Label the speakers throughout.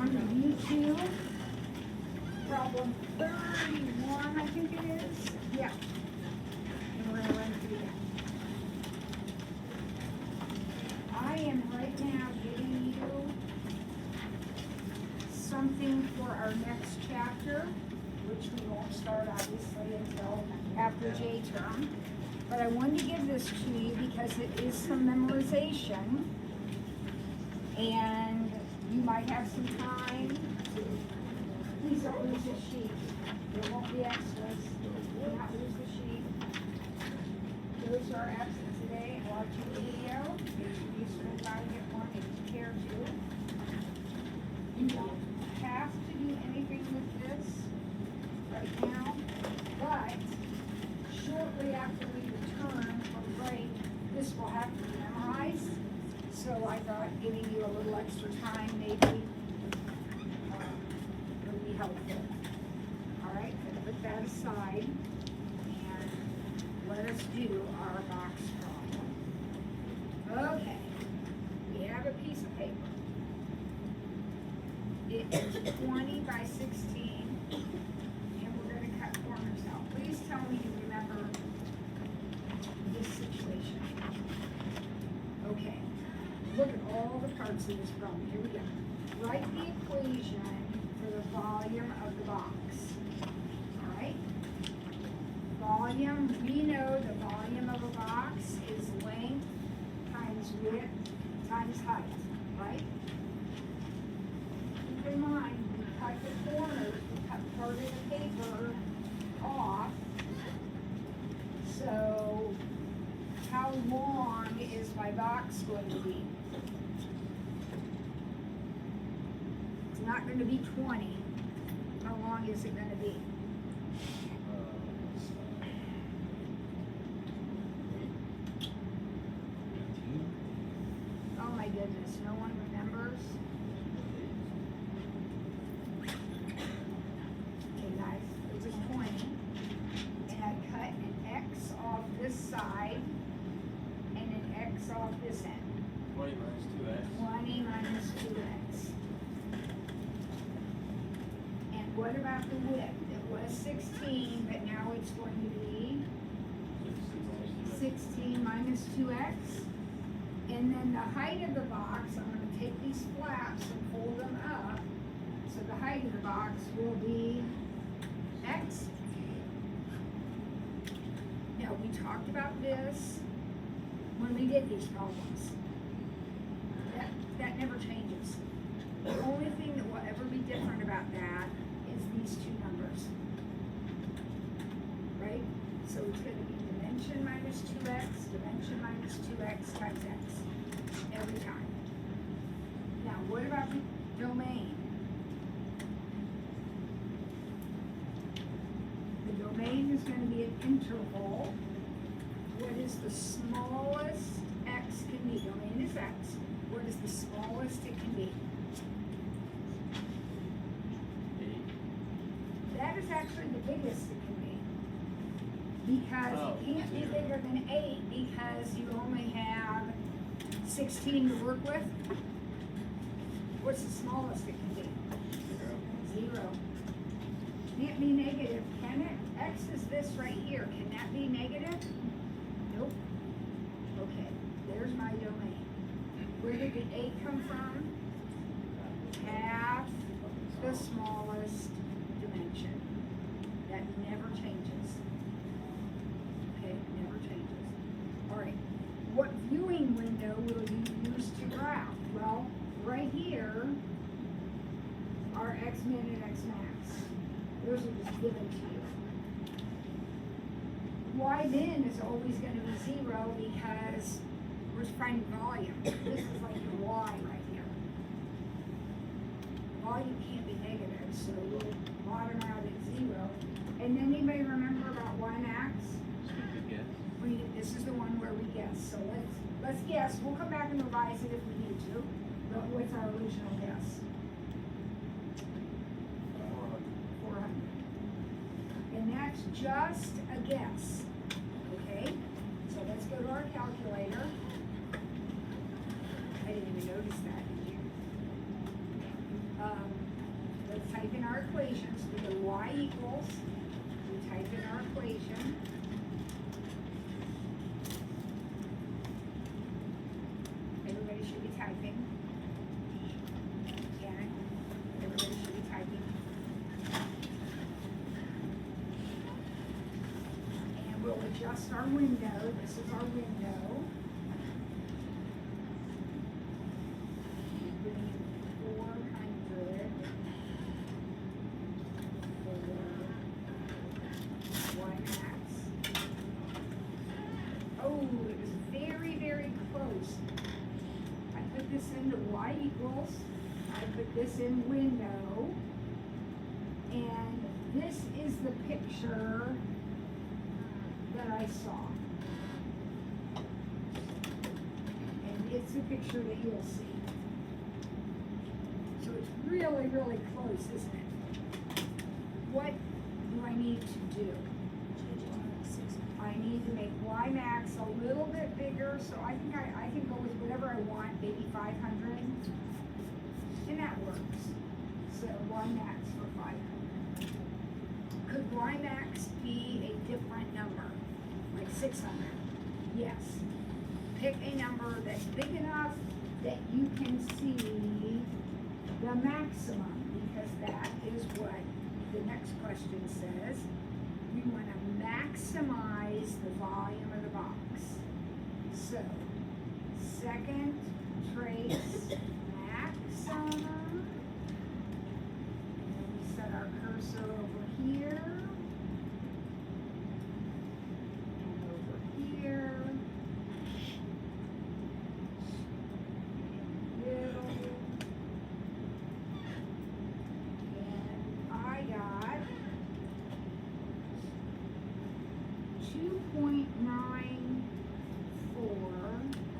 Speaker 1: on the YouTube. Problem 31, I think it is. Yeah. And we're gonna run through that. I am right now giving you something for our next chapter, which we won't start obviously until after J term. But I wanted to give this to you because it is some memorization. And you might have some time to, please don't lose the sheet. There won't be extras. Do not lose the sheet. Those are absent today. Watch your video. You should try to get one if you care to. You don't have to do anything with this right now, but shortly after we return from break, this will have to be memorized. So I thought giving you a little extra time maybe would be helpful. All right, gonna put that aside and let us do our box problem. Okay, we have a piece of paper. It is 20 by 16, and we're gonna cut corners out. Please tell me you remember this situation. Okay. Look at all the parts of this problem. Here we go. Write the equation for the volume of the box. All right? Volume, we know the volume of a box is length times width times height, right? Keep in mind, we cut the corners, we cut part of the paper off. So, how long is my box going to be? It's not going to be 20. How long is it going to be? Oh my goodness, no one remembers? Okay guys, it was 20. And I cut an X off this side and an X off this end.
Speaker 2: 20 minus 2x.
Speaker 1: 20 minus 2x. And what about the width? It was 16, but now it's going to be 16 minus 2x. And then the height of the box, I'm going to take these flaps and fold them up. So the height of the box will be x. Now, we talked about this when we did these problems. That never changes. The only thing that will ever be different about that is these two numbers. Right? So it's going to be dimension minus 2x, dimension minus 2x times x. Every time. Now, what about the domain? The domain is going to be an interval. What is the smallest x can be? Domain is x. What is the smallest it can be?
Speaker 2: 8.
Speaker 1: That is actually the biggest it can be. Because it can't be bigger than 8 because you only have 16 to work with. What's the smallest it can be? 0. Can't be negative, can it? X is this right here. Can that be negative? Nope. Okay, there's my domain. Where did the 8 come from? Half the smallest dimension. That never changes. Okay, never changes. All right, what viewing window will you use to graph? Well, right here are x min and x max. Those are just given to you. Y min is always going to be 0 because we're finding volume. This is like the y right here. Volume can't be negative, so we'll bottom out at 0. And then anybody remember about y max? This is the one where we guess. So let's guess. We'll come back and revise it if we need to. But what's our original guess? 400. And that's just a guess. Okay? So let's go to our calculator. I didn't even notice that, did you? Let's type in our equations. We go y equals, we type in our equation. Everybody should be typing. Again, everybody should be typing. And we'll adjust our window. This is our window. Into y equals, I put this in window, and this is the picture that I saw. And it's the picture that you'll see. So it's really, really close, isn't it? What do I need to do? I need to make Y max a little bit bigger, so I think I can go with whatever I want, maybe 500, and that works. So Y max for 500. Could Y max be a different number, like 600? Yes. Pick a number that's big enough that you can see the maximum, because that is what the next question says. We want to maximize the volume of the box. So, second trace maximum. And we set our cursor over here. And over here. Middle. And I got 2.94,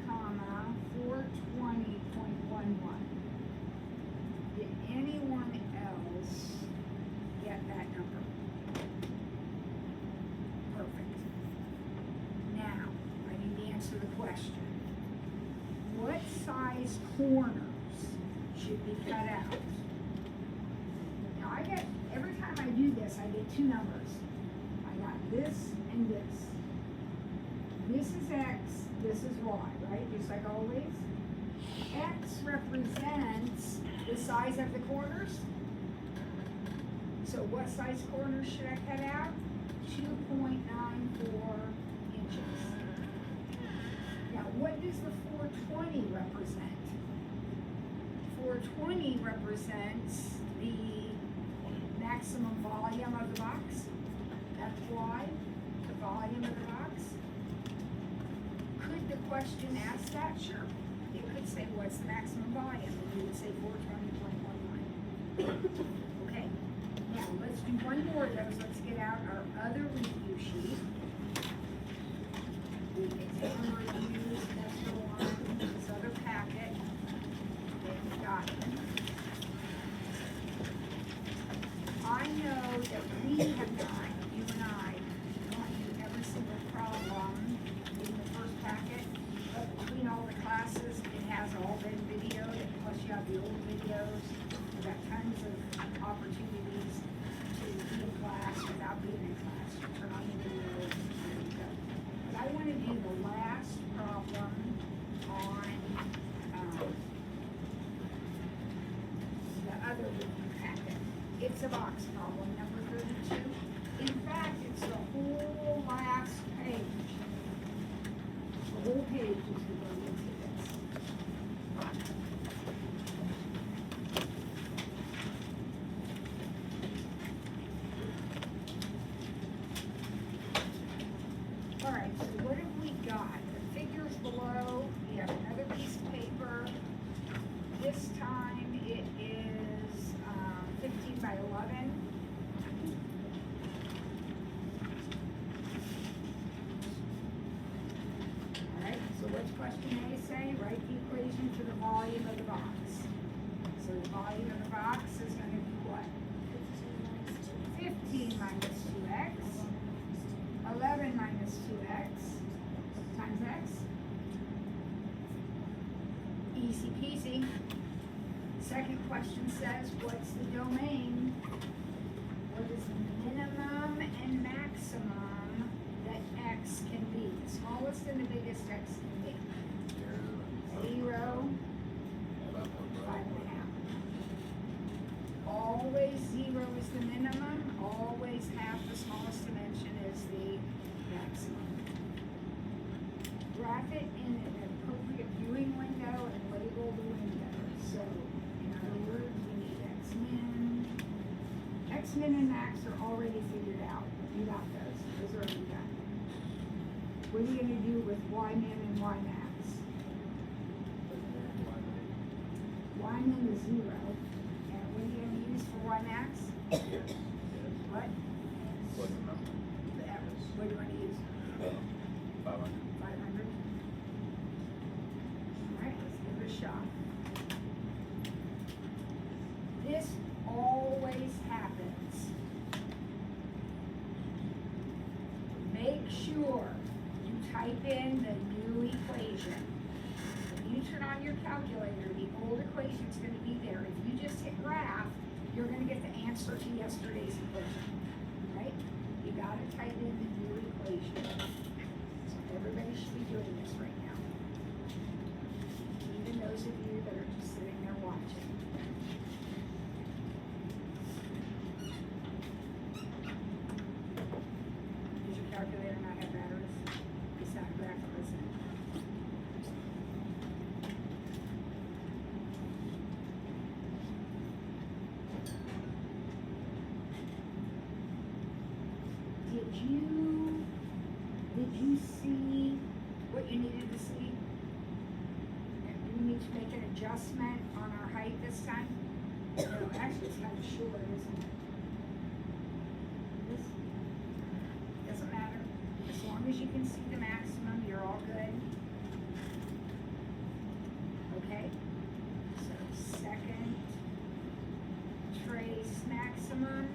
Speaker 1: comma, 420.11. Did anyone else get that number? Perfect. Now, I need to answer the question. What size corners should be cut out? Now, every time I do this, I get two numbers. I got this and this. This is X, this is Y, right? Just like always. X represents the size of the corners. So what size corners should I cut out? 2.94 inches. Now what does the 420 represent? 420 represents the maximum volume of the box. That's why the volume of the box. Could the question ask that? Sure. It could say, what's the maximum volume? And you would say 420.11. Okay. Now, let's do one more of those. Let's get out our other review sheet. The exam reviews, semester one, this other packet that you got in. I know that we have not, you and I, gone through every single problem in the first packet, but between all the classes, it has all been videoed, and plus you have the old videos. We've got tons of opportunities to be in class without being in class. You turn on the video, and there you go. But I want to do the last problem on the other review packet. It's a box problem, number 32. In fact, it's the whole last page. The whole page is devoted to this. All right, so what have we got? The figures below, we have another piece of paper. This time it is 15 by 11. All right, so what's question A say? Write the equation for the volume of the box. So the volume of the box is going to be what? 15 minus 2x. 11 minus 2x times x. Easy peasy. Second question says, what's the domain? What is the minimum and maximum that X can be? The smallest and the biggest X can be. 0, 5.5. Always 0 is the minimum, always half the smallest dimension is the maximum. Graph it in an appropriate viewing window and label the window. So, in other words, we need X-min. X-min and max are already figured out. You got those. Those are already done. What are you going to do with Y-min and Y-max? Y-min is 0. And what are you going to use for Y-max? What?
Speaker 3: What's the number?
Speaker 1: The average. What do you want to use?
Speaker 3: 500.
Speaker 1: 500. Alright, let's give it a shot. This always happens. Make sure you type in the new equation. When you turn on your calculator, the old equation's going to be there. If you just hit graph, you're going to get the answer to yesterday's equation. Right? You got to type in the new equation. So everybody should be doing this right now. Even those of you that are just sitting there watching. Does your calculator not have batteries? It's not graphic, is it? Did you see what you needed to see? Do we need to make an adjustment on our height this time? No, actually it's kind of short, isn't it? This doesn't matter. As long as you can see the maximum, you're all good. Okay? So second trace maximum.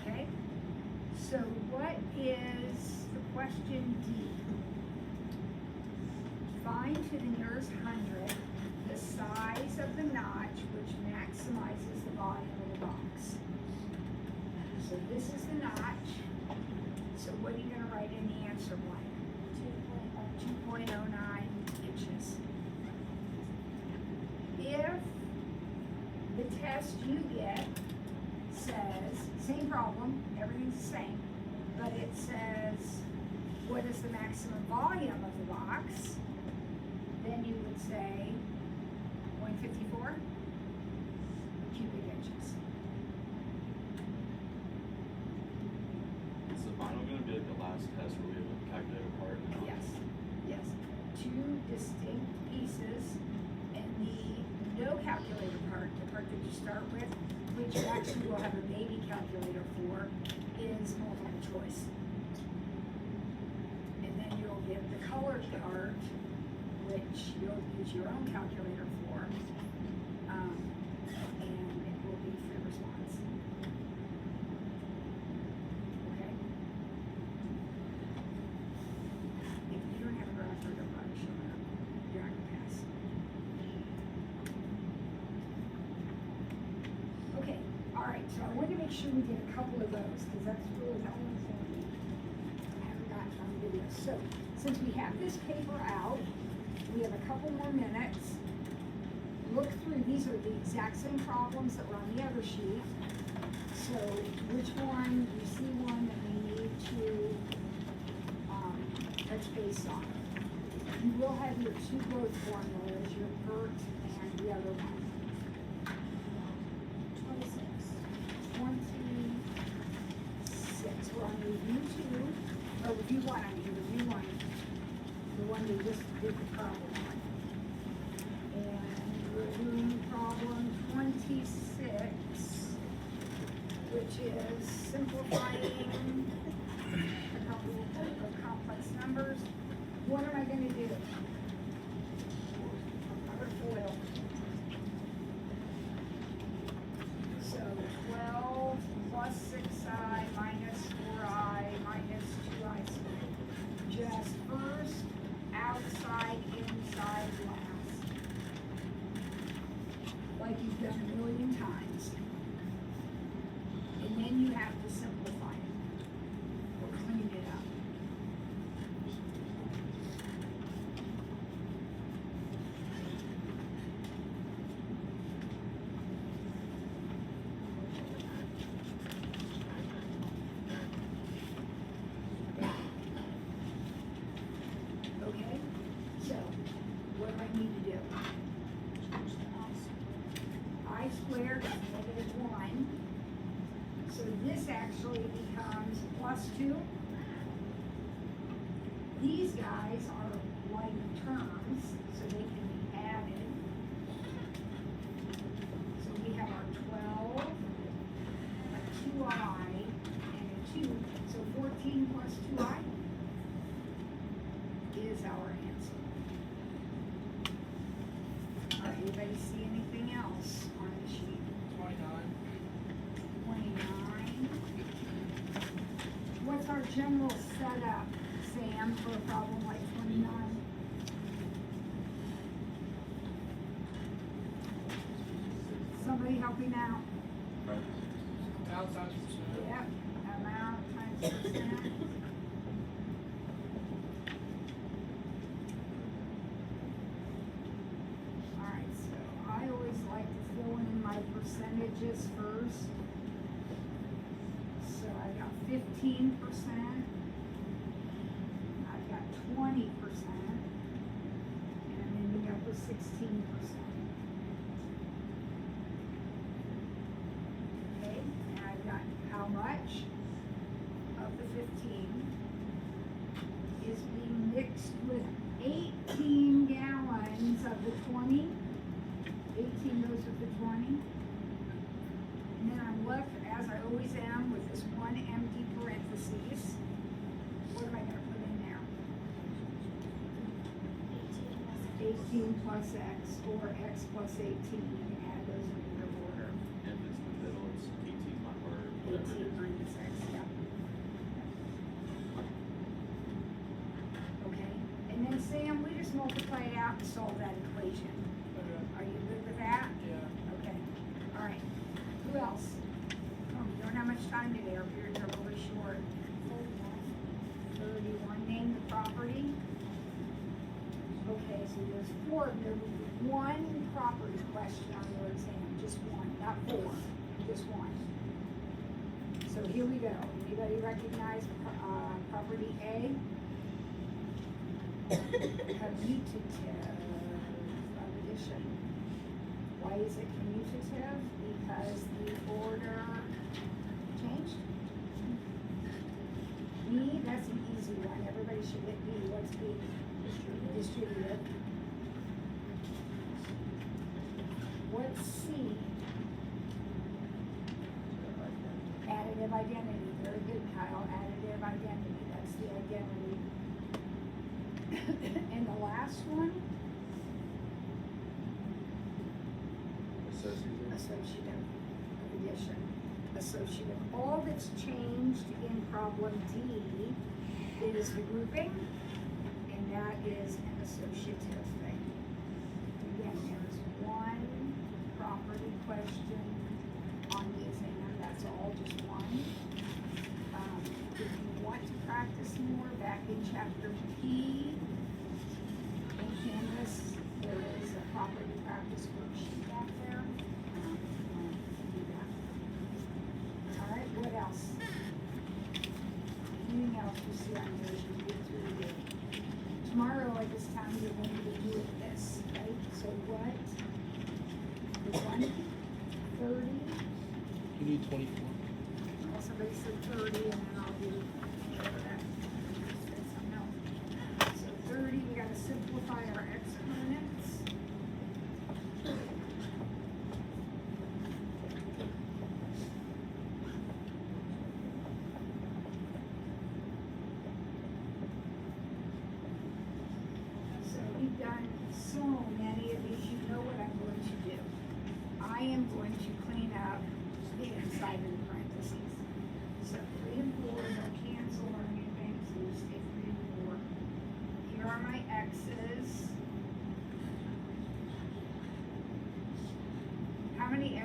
Speaker 1: Okay, so what is the question D? Find to the nearest hundred the size of the notch which maximizes the volume of the box. So this is the notch. So what are you going to write in the answer blank? 2.09 inches. If the test you get says, same problem, everything's the same, but it says, what is the maximum volume of the box? Then you would say 0.54 cubic inches.
Speaker 2: Is the final gonna be like the last test where we have a calculator part? And not-
Speaker 1: Yes, yes. Two distinct pieces, and the no calculator part, the part that you start with, which you actually will have a baby calculator for, is multiple choice. And then you'll get the colored part, which you'll use your own calculator for, and it will be free response. Okay? If you don't have a graph or don't want to show up, you're not gonna pass. Okay, all right, so I wanted to make sure we did a couple of those, because that's really the only thing I haven't gotten on video. So, since we have this paper out, we have a couple more minutes. Look through, these are the exact same problems that were on the other sheet. So, which one, you see one that we need to, touch base on. You will have your two growth formulas, your PERT and the other one. 26. We're on review 2, or review 1, I mean, review 1. The one we just did the problem on. And we're doing problem 26. which is simplifying a couple of complex numbers. What am I gonna do? I'm gonna FOIL. So 12 plus 6i minus 4i minus 2i squared. Just first, outside, inside, last. Like you've done a million times. And then you have to simplify it or clean it up. Okay, so what do I need to do? I squared is -1. So this actually becomes +2. These guys are like terms, so they can be added. So we have our 12, a 2i, and a 2. So 14 plus 2i is our answer. All right, anybody see anything else on the sheet?
Speaker 4: 29.
Speaker 1: 29. What's our general setup, Sam, for a problem like 29? Somebody helping out?
Speaker 4: Outside percent.
Speaker 1: Yep, amount times percent. Alright, so I always like to fill in my percentages first. So I got 15%. I've got 20%. And I'm ending up with 16%. Okay, and I've got how much of the 15 is being mixed with 18 gallons of the 20. 18 goes with the 20. And then I'm left, as I always am, with this one empty parentheses. What am I gonna put in there? 18 plus x, or x plus 18, and add those in their order.
Speaker 2: If it's in the middle, it's 18 or whatever it
Speaker 1: 18
Speaker 2: is.
Speaker 1: minus x, yeah. Okay, and then Sam, we just multiply it out and solve that equation. Are you good with that?
Speaker 4: Yeah.
Speaker 1: Okay, all right. Who else? Oh, we don't have much time today, our periods are really short. 31, name the property. Okay, so there's 4, there will be 1 property question on your exam, just 1, not 4, just 1. So here we go. Anybody recognize property A? Commutative of addition. Why is it commutative? Because the order changed. B, that's an easy one. Everybody should get B. What's B? Distributive. What's C? Additive identity. Very good, Kyle. Additive identity. That's the identity. And the last one? Associative addition. Associative. All that's changed in problem D is the grouping, and that is an associative thing. Again, there's 1 property question on the exam. That's all, just 1. If you want to practice more, back in chapter P in Canvas, there is a property practice worksheet back there. Do that. All right, what else? Anything else you see on here as you read through here? Tomorrow at this time, you're going to be doing this, right? So what? The 130?
Speaker 4: You need 24.
Speaker 1: Well, somebody said 30, and then I'll do whatever that. Say something else. So 30, we gotta simplify our exponents.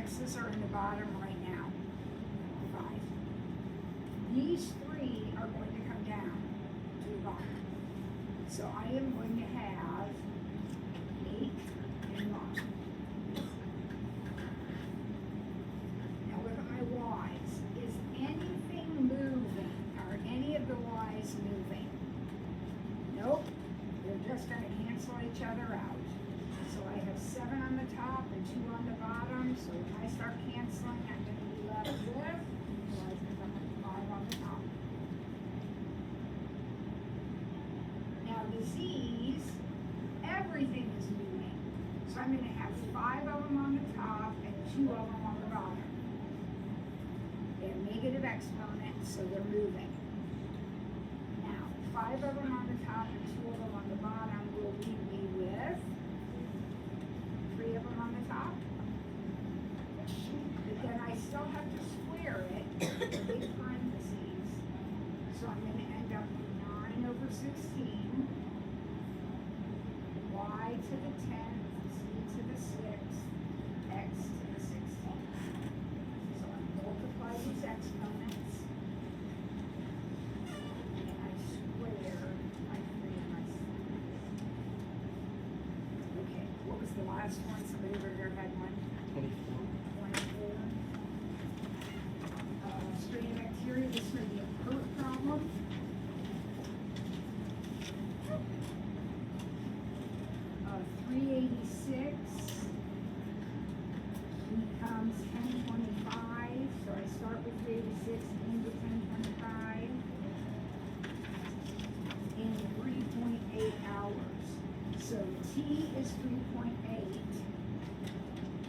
Speaker 1: X's are in the bottom right now. 5. These 3 are going to come down to the bottom. So I am going to have 8 in bottom. Now look at my Y's. Is anything moving? Are any of the Y's moving? Nope. They're just gonna cancel each other out. So I have 7 on the top and 2 on the bottom, so if I start canceling, I'm gonna be left with, so I think I'm gonna 5 on the top. Now the Z's, everything is moving. So I'm gonna have 5 of them on the top and 2 of them on the bottom. They're negative exponents, so they're moving. Now, 5 of them on the top and 2 of them on the bottom will leave me with 3 of them on the top. But then I still have to square it with big parentheses. So I'm going to end up with 9 over 16, y to the 10th, z to the 6th, x to the 16th. So I multiply these exponents, and I square my 3 and my 7. Okay, what was the last one? Somebody over here had one.
Speaker 4: 24.
Speaker 1: 24. Strain of bacteria, this may be a perk problem. 386 becomes 1025, so I start with 386 into 1025 in 3.8 hours. So T is 3.8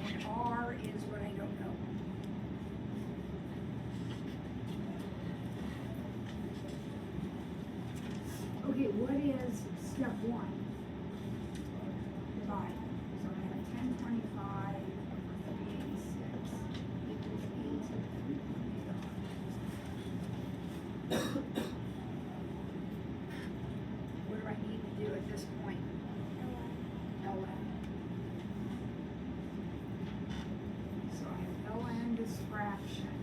Speaker 1: and R is what I don't know. Okay, what is step 1? Divide. So I have 1025 over 386 equals 8 to the 3.8. What do I need to do at this point? LN. So I have LN this fraction.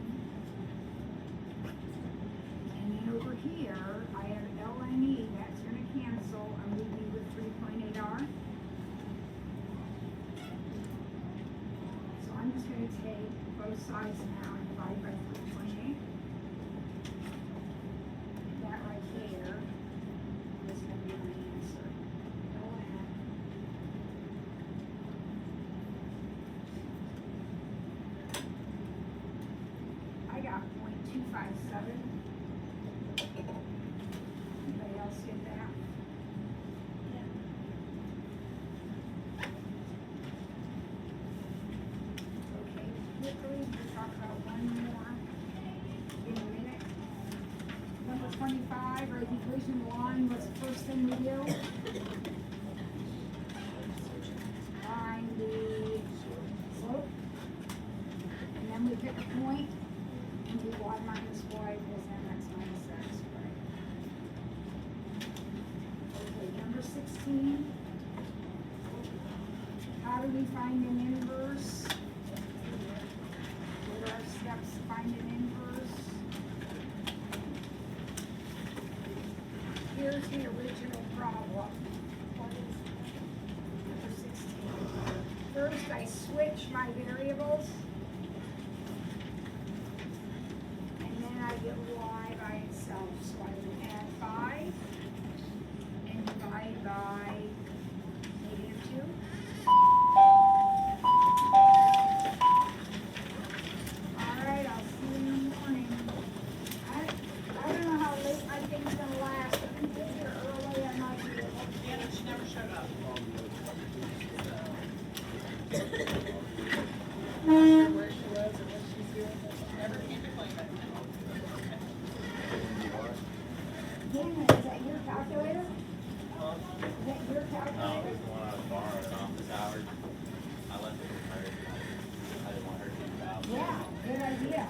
Speaker 1: And then over here, I have LNE, that's gonna cancel, and leave me with 3.8R. So I'm just gonna take both sides now and divide by 3.8. That right there is gonna be my answer. LN. I got 0.257. Anybody else get that? Okay, quickly, we'll talk about one more in a minute. Number 25, right, equation 1, what's the first thing we do? Find the slope. And then we pick a point, and do y minus y equals mx minus x, right? Okay, number 16. How do we find an inverse? What are our steps to find an inverse? Here's the original problem. Number 16. First, I switch my variables. And then I get y by itself. So I would add 5 and divide by -2. Alright, I'll see you in the morning. I don't know how late my thing's gonna last. If you get here early, I might be able to.
Speaker 5: Yeah, but she never showed up. Where she was or what she's doing, never came to claim it.
Speaker 1: Damon, is that your calculator? Is that your
Speaker 2: No, it
Speaker 1: calculator?
Speaker 2: was the one I was borrowing in office hours. I left it with her. I didn't want her to get out.
Speaker 1: Yeah, good idea.